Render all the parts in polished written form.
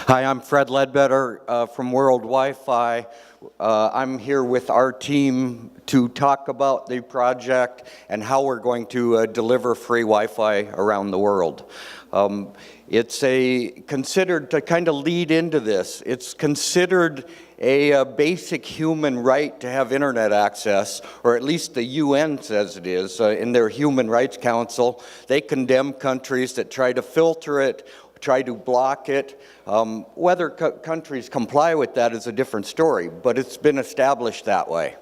Hi, I'm Fred Ledbetter from World Wi-Fi. I'm here with our team to talk about the project and how we're going to deliver free Wi-Fi around the world. It's considered to kind of lead into this. It's considered a basic human right to have internet access, or at least the UN says it is. In their Human Rights Council, they condemn countries that try to filter it, try to block it. Whether countries comply with that is a different story, but it's been established that way.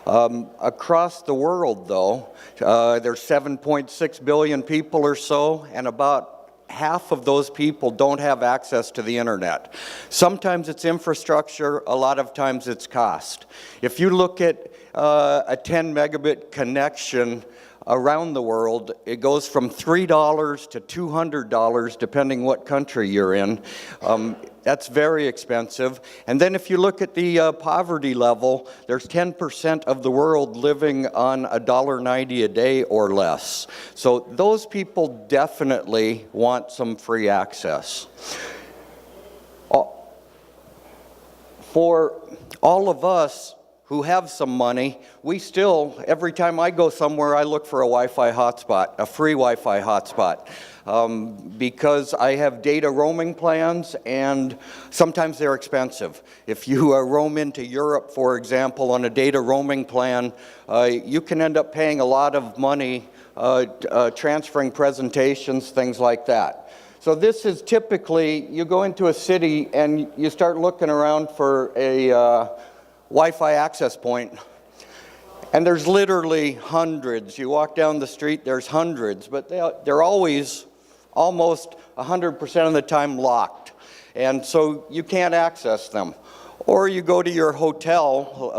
Across the world, though, there's 7.6 billion people or so, and about half of those people don't have access to the internet. Sometimes it's infrastructure, a lot of times it's cost. If you look at a 10 megabit connection around the world, it goes from $3 to $200 depending what country you're in. That's very expensive. And then if you look at the poverty level, there's 10% of the world living on $1.90 a day or less. So those people definitely want some free access. For all of us who have some money, we still, every time I go somewhere, I look for a Wi-Fi hotspot, a free Wi-Fi hotspot, because I have data roaming plans, and sometimes they're expensive. If you roam into Europe, for example, on a data roaming plan, you can end up paying a lot of money transferring presentations, things like that. So this is typically, you go into a city and you start looking around for a Wi-Fi access point, and there's literally hundreds. You walk down the street, there's hundreds, but they're always almost 100% of the time locked, and so you can't access them. Or you go to your hotel,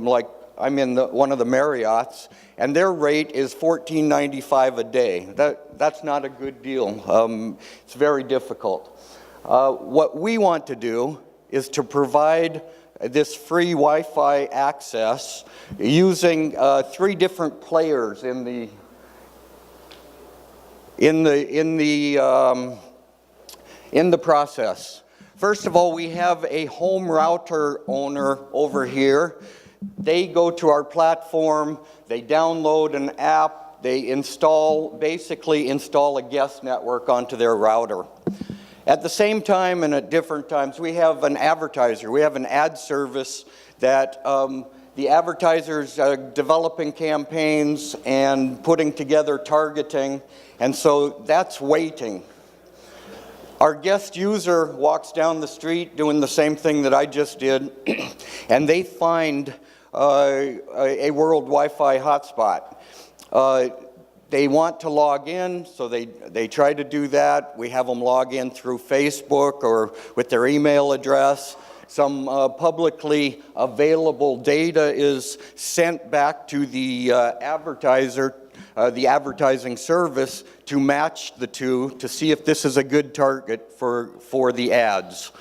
like I'm in one of the Marriotts, and their rate is $14.95 a day. That's not a good deal. It's very difficult. What we want to do is to provide this free Wi-Fi access using 3 different players in the process. First of all, we have a home router owner over here. They go to our platform, they download an app, they basically install a guest network onto their router. At the same time and at different times, we have an advertiser. We have an ad service that the advertisers are developing campaigns and putting together targeting, and so that's waiting. Our guest user walks down the street doing the same thing that I just did, and they find a world Wi-Fi hotspot. They want to log in, so they try to do that. We have them log in through Facebook or with their email address. Some publicly available data is sent back to the advertiser, the advertising service, to match the two to see if this is a good target for the ads.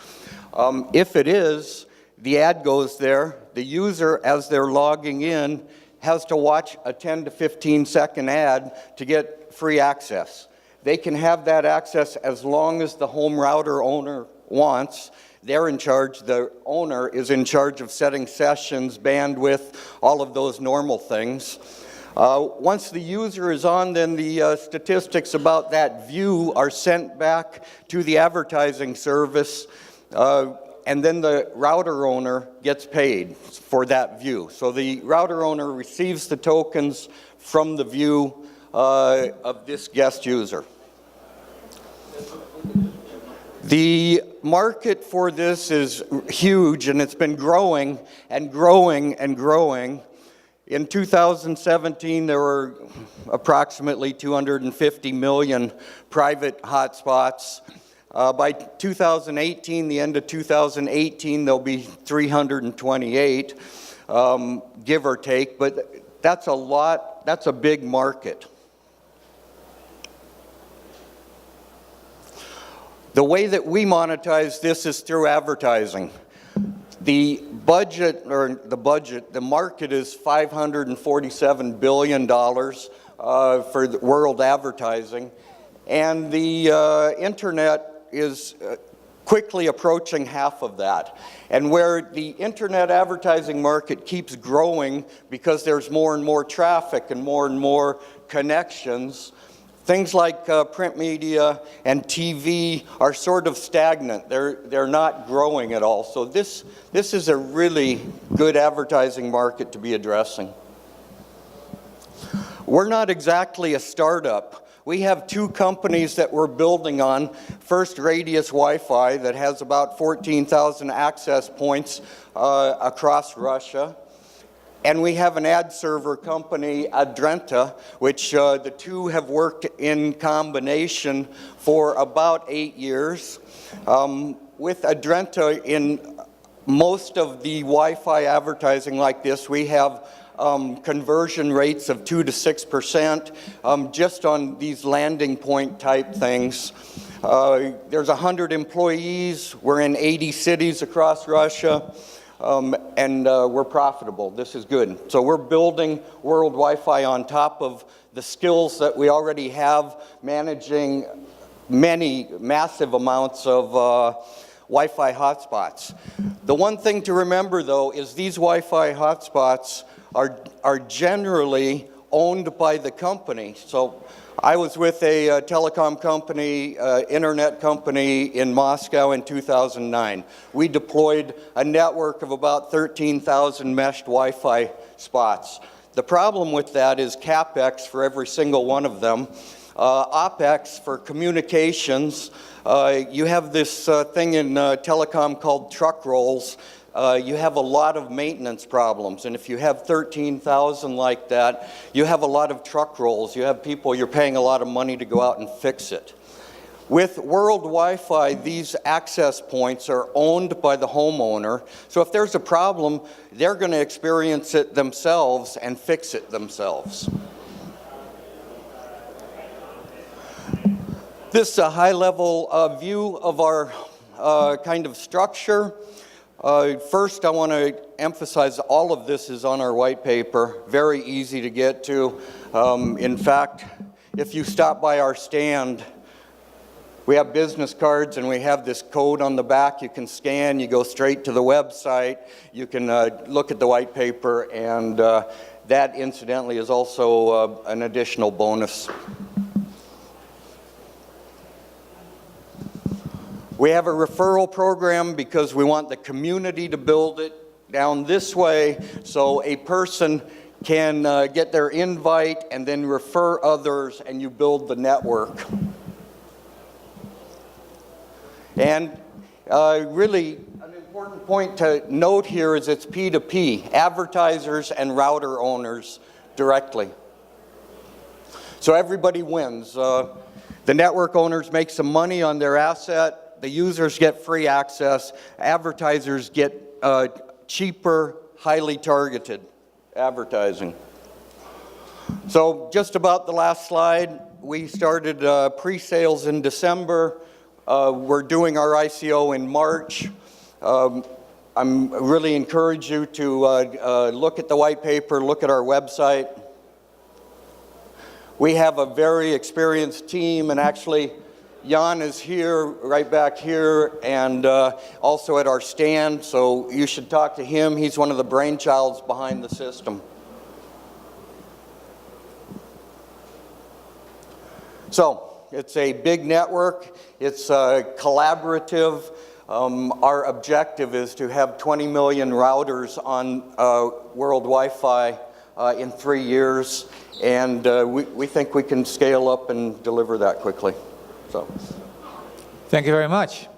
If it is, the ad goes there. The user, as they're logging in, has to watch a 10 to 15 second ad to get free access. They can have that access as long as the home router owner wants. They're in charge, the owner is in charge of setting sessions, bandwidth, all of those normal things. Once the user is on, then the statistics about that view are sent back to the advertising service, and then the router owner gets paid for that view. So the router owner receives the tokens from the view of this guest user. The market for this is huge, and it's been growing and growing and growing. In 2017, there were approximately 250 million private hotspots. By 2018, the end of 2018, there'll be 328, give or take, but that's a lot, that's a big market. The way that we monetize this is through advertising. The market is $547 billion for the world advertising, and the internet is quickly approaching half of that. And where the internet advertising market keeps growing because there's more and more traffic and more connections, things like print media and TV are sort of stagnant. They're not growing at all. So this is a really good advertising market to be addressing. We're not exactly a startup. We have two companies that we're building on. First, Radius Wi-Fi that has about 14,000 access points across Russia. And we have an ad server company, Adrenta, which the two have worked in combination for about 8 years. With Adrenta, in most of the Wi-Fi advertising like this, we have conversion rates of 2 to 6% just on these landing point type things. There's 100 employees. We're in 80 cities across Russia, and we're profitable. This is good. So we're building World Wi-Fi on top of the skills that we already have, managing many massive amounts of Wi-Fi hotspots. The one thing to remember, though, is these Wi-Fi hotspots are generally owned by the company. So I was with a telecom company, internet company in Moscow in 2009. We deployed a network of about 13,000 meshed Wi-Fi spots. The problem with that is CapEx for every single one of them. OpEx for communications. You have this thing in telecom called truck rolls. You have a lot of maintenance problems, and if you have 13,000 like that, you have a lot of truck rolls. You have people, you're paying a lot of money to go out and fix it. With World Wi-Fi, these access points are owned by the homeowner, so if there's a problem, they're going to experience it themselves and fix it themselves. This is a high-level view of our kind of structure. First, I want to emphasize all of this is on our white paper, very easy to get to. In fact, if you stop by our stand, we have business cards and we have this code on the back you can scan, you go straight to the website, you can look at the white paper, and that incidentally is also an additional bonus. We have a referral program because we want the community to build it down this way so a person can get their invite and then refer others and you build the network. And really an important point to note here is it's P2P, advertisers and router owners directly. So everybody wins. The network owners make some money on their asset. The users get free access. Advertisers get cheaper, highly targeted advertising. So just about the last slide, we started pre-sales in December. We're doing our ICO in March. I'm really encourage you to look at the white paper, look at our website. We have a very experienced team, and actually Jan is here, right back here, and also at our stand, so you should talk to him. He's one of the brainchilds behind the system. So, it's a big network, it's collaborative. Our objective is to have 20 million routers on World Wi-Fi in 3 years, and we think we can scale up and deliver that quickly. So. Thank you very much.